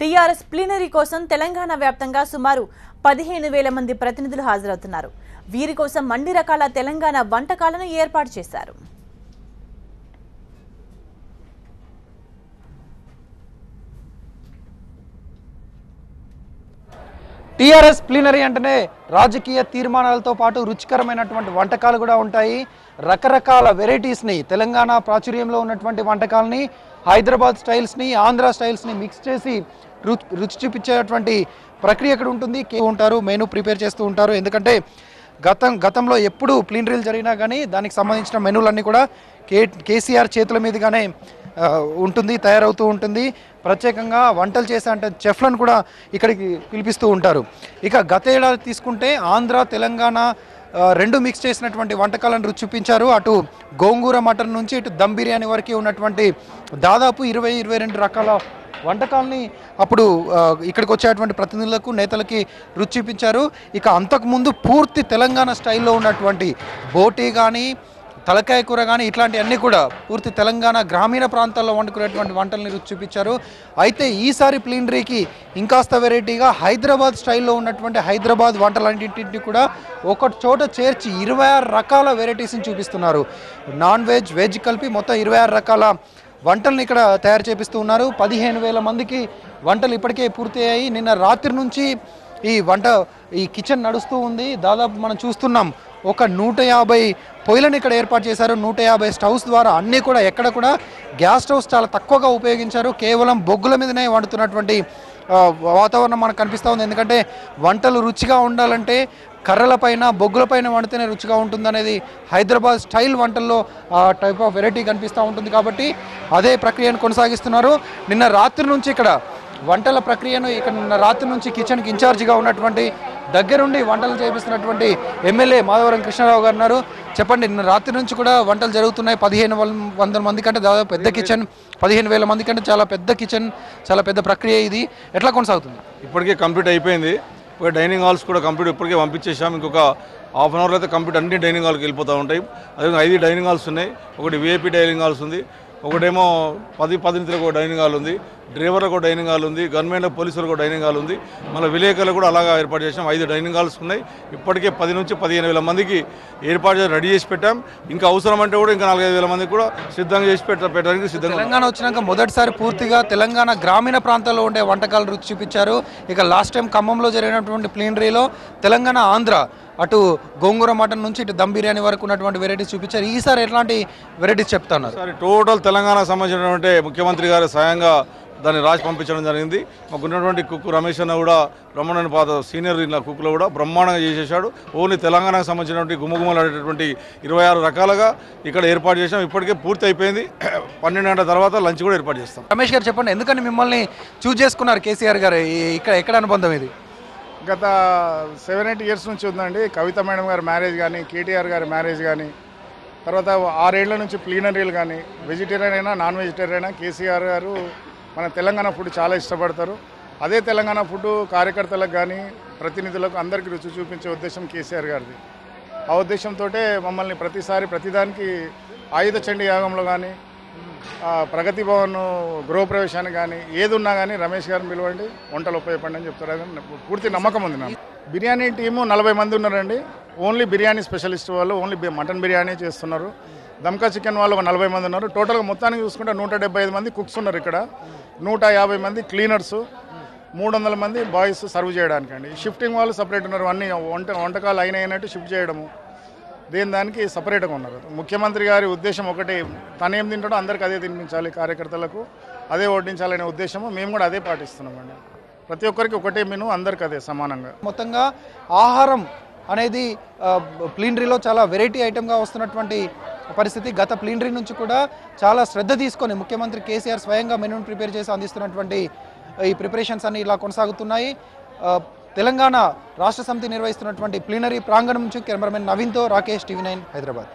TRS plenary కోసం తెలంగాణ వ్యాప్తంగా సుమారు 15,000 మంది ప్రతినిధులు హాజరవుతున్నారు. వీరి కోసం అన్ని రకాల తెలంగాణ వంటకాలను ఏర్పాటు చేశారు. టీఆర్ఎస్ ప్లీనరీ అంటేనే రాజకీయ తీర్మానాలతో పాటు రుచికరమైనటువంటి వంటకాలు కూడా ఉంటాయి. రకరకాల వెరైటీస్ని, తెలంగాణ ప్రాచుర్యంలో ఉన్నటువంటి వంటకాలని, హైదరాబాద్ స్టైల్స్ని, ఆంధ్ర స్టైల్స్ని మిక్స్ చేసి రుచి చూపించేటువంటి ప్రక్రియ ఇక్కడ ఉంటుంది. మెనూ ప్రిపేర్ చేస్తూ ఉంటారు. ఎందుకంటే గతంలో ఎప్పుడు ప్లీనరీలు జరిగినా కానీ దానికి సంబంధించిన మెనూలన్నీ కూడా కేసీఆర్ చేతుల మీదుగానే ఉంటుంది, తయారవుతూ ఉంటుంది. ప్రత్యేకంగా వంటలు చేసే అంటే చెఫ్లను కూడా ఇక్కడికి పిలిపిస్తూ ఉంటారు. ఇక గత ఏడాది తీసుకుంటే ఆంధ్ర తెలంగాణ రెండు మిక్స్ చేసినటువంటి వంటకాలను రుచి చూపించారు. అటు గోంగూర మటన్ నుంచి ఇటు దమ్ బిర్యానీ వరకు ఉన్నటువంటి దాదాపు 20-22 రకాల వంటకాలని అప్పుడు ఇక్కడికి వచ్చేటువంటి ప్రతినిధులకు, నేతలకి రుచి చూపించారు. ఇక అంతకుముందు పూర్తి తెలంగాణ స్టైల్లో ఉన్నటువంటి బోటీ కానీ, తలకాయ కూర కానీ ఇట్లాంటివన్నీ కూడా పూర్తి తెలంగాణ గ్రామీణ ప్రాంతాల్లో వండుకునేటువంటి వంటల్ని రుచి చూపించారు. అయితే ఈసారి ప్లీనరీకి ఇంకాస్త వెరైటీగా హైదరాబాద్ స్టైల్లో ఉన్నటువంటి హైదరాబాద్ వంటలన్నింటినీ కూడా ఒక చోట చేర్చి 26 రకాల వెరైటీస్ని చూపిస్తున్నారు. నాన్ వెజ్, వెజ్ కలిపి మొత్తం 26 రకాల వంటల్ని ఇక్కడ తయారు చేపిస్తూ ఉన్నారు. 15,000 మందికి వంటలు ఇప్పటికే పూర్తి అయ్యాయి. నిన్న రాత్రి నుంచి ఈ కిచెన్ నడుస్తూ ఉంది. దాదాపు మనం చూస్తున్నాం ఒక 150 పొయ్యిలను ఇక్కడ ఏర్పాటు చేశారు. 150 స్టవ్స్ ద్వారా అన్నీ కూడా ఎక్కడ కూడా గ్యాస్ స్టవ్స్ చాలా తక్కువగా ఉపయోగించారు. కేవలం బొగ్గుల మీదనే వండుతున్నటువంటి వాతావరణం మనకు కనిపిస్తూ ఉంది. ఎందుకంటే వంటలు రుచిగా ఉండాలంటే కర్రలపైన, బొగ్గులపైన వండితేనే రుచిగా ఉంటుందనేది హైదరాబాద్ స్టైల్ వంటల్లో టైప్ ఆఫ్ వెరైటీ కనిపిస్తూ ఉంటుంది. కాబట్టి అదే ప్రక్రియను కొనసాగిస్తున్నారు. నిన్న రాత్రి నుంచి ఇక్కడ వంటల ప్రక్రియను నిన్న రాత్రి నుంచి కిచెన్కి ఇన్ఛార్జిగా ఉన్నటువంటి దగ్గరుండి వంటలు చేపిస్తున్నటువంటి ఎమ్మెల్యే మాధవరం కృష్ణారావు గారు ఉన్నారు. చెప్పండి, నిన్న రాత్రి నుంచి కూడా వంటలు జరుగుతున్నాయి. 1500 మంది కంటే దాదాపు పెద్ద కిచెన్, 15,000 మంది కంటే చాలా పెద్ద కిచెన్, చాలా పెద్ద ప్రక్రియ. ఇది ఎట్లా కొనసాగుతుంది? ఇప్పటికే కంప్లీట్ అయిపోయింది. ఒక డైనింగ్ హాల్స్ కూడా కంప్లీట్ ఇప్పటికే పంపించేసాం. ఇంకొక హాఫ్ అన్ అవర్లో అయితే కంప్లీట్ అన్ని డైనింగ్ హాల్కి వెళ్ళిపోతూ ఉంటాయి. అదే 5 డైనింగ్ హాల్స్ ఉన్నాయి. ఒకటి విఐపీ డైనింగ్ హాల్స్ ఉంది, ఒకటేమో 10 ఒక డైనింగ్ హాల్ ఉంది, డ్రైవర్లకు ఒక డైనింగ్ హాల్ ఉంది, గవర్నమెంట్ పోలీసులకు ఒక డైనింగ్ హాల్ ఉంది, మళ్ళీ విలేకరులు కూడా అలాగా ఏర్పాటు చేసాం. 5 డైనింగ్ హాల్స్ ఉన్నాయి. ఇప్పటికే 10 నుంచి 15,000 మందికి ఏర్పాటు చేసి రెడీ చేసి పెట్టాం. ఇంకా అవసరం అంటే కూడా ఇంకా 4-5 మందికి కూడా సిద్ధంగా చేసి పెట్టడానికి సిద్ధంగా. తెలంగాణ వచ్చినాక మొదటిసారి పూర్తిగా తెలంగాణ గ్రామీణ ప్రాంతాల్లో ఉండే వంటకాలు రుచి చూపించారు. ఇక లాస్ట్ టైం ఖమ్మంలో జరిగినటువంటి ప్లీనరీలో తెలంగాణ, ఆంధ్ర అటు గోంగూర మటన్ నుంచి ఇటు దమ్ బిర్యానీ వరకు ఉన్నటువంటి వెరైటీస్ చూపించారు. ఈసారి ఎట్లాంటి వెరైటీస్ చెప్తున్నారు? ఈసారి టోటల్ తెలంగాణకు సంబంధించినటువంటి ముఖ్యమంత్రి గారు స్వయంగా దాన్ని రాసి పంపించడం జరిగింది. మాకు ఉన్నటువంటి కుక్ రమేష్ అన్న కూడా బ్రహ్మాండ పాత సీనియర్ కుక్లో కూడా బ్రహ్మాండంగా చేసేసాడు. ఓన్లీ తెలంగాణకు సంబంధించినటువంటి గుమ్మగుమ్మలాడేటటువంటి 26 రకాలుగా ఇక్కడ ఏర్పాటు చేసాం. ఇప్పటికే పూర్తి అయిపోయింది. 12 గంటల తర్వాత లంచ్ కూడా ఏర్పాటు చేస్తాం. రమేష్ గారు చెప్పండి, ఎందుకని మిమ్మల్ని చూజ్ చేసుకున్నారు కేసీఆర్ గారు? ఎక్కడ అనుబంధం ఇది? గత 7-8 ఇయర్స్ నుంచి ఉందండి. కవిత మేడం గారి మ్యారేజ్ కానీ, కేటీఆర్ గారి మ్యారేజ్ కానీ, తర్వాత 6 ఏళ్ల నుంచి ప్లీనరీలు కానీ, వెజిటేరియన్ అయినా నాన్ వెజిటేరియన్ అయినా కేసీఆర్ గారు మన తెలంగాణ ఫుడ్ చాలా ఇష్టపడతారు. అదే తెలంగాణ ఫుడ్ కార్యకర్తలకు కానీ, ప్రతినిధులకు అందరికీ రుచి చూపించే ఉద్దేశం కేసీఆర్ గారిది. ఆ ఉద్దేశంతో మమ్మల్ని ప్రతిదానికి ఆయుధ చండీ యాగంలో కానీ, ప్రగతి భవన్ గృహప్రవేశానికి కానీ ఏది ఉన్నా కానీ రమేష్ గారిని పిలవండి, వంటలు ఉపయోగపడి అని చెప్తారు. పూర్తి నమ్మకం ఉంది నాకు. బిర్యానీ టీము 40 మంది ఉన్నారండి. ఓన్లీ బిర్యానీ స్పెషలిస్ట్ వాళ్ళు ఓన్లీ మటన్ బిర్యానీ చేస్తున్నారు. దమ్కా చికెన్ వాళ్ళు ఒక 40 మంది ఉన్నారు. టోటల్గా మొత్తానికి చూసుకుంటే 175 మంది కుక్స్ ఉన్నారు ఇక్కడ. 150 మంది క్లీనర్స్, 300 మంది బాయ్స్ సర్వ్ చేయడానికి అండి. షిఫ్టింగ్ వాళ్ళు సపరేట్ ఉన్నారు. అన్ని వంటకాలు అయినట్టు షిఫ్ట్ చేయడము, దానికి సపరేట్గా ఉన్నారు. ముఖ్యమంత్రి గారి ఉద్దేశం ఒకటి, తనేం తింటాడో అందరికీ అదే తినిపించాలి, కార్యకర్తలకు అదే వడ్డించాలనే ఉద్దేశము. మేము కూడా అదే పాటిస్తున్నామండి. ప్రతి ఒక్కరికి ఒకటే మెనూ, అందరికి అదే సమానంగా. మొత్తంగా ఆహారం అనేది ప్లీనరీలో చాలా వెరైటీ ఐటమ్గా వస్తున్నటువంటి పరిస్థితి. గత ప్లీనరీ నుంచి కూడా చాలా శ్రద్ధ తీసుకొని ముఖ్యమంత్రి కేసీఆర్ స్వయంగా మెనూను ప్రిపేర్ చేసి అందిస్తున్నటువంటి ఈ ప్రిపరేషన్స్ అన్ని ఇలా కొనసాగుతున్నాయి. తెలంగాణ రాష్ట్ర సమితి నిర్వహిస్తున్నటువంటి ప్లీనరీ ప్రాంగణం నుంచి కెమెరామెన్ నవీన్తో రాకేష్, TV9 హైదరాబాద్.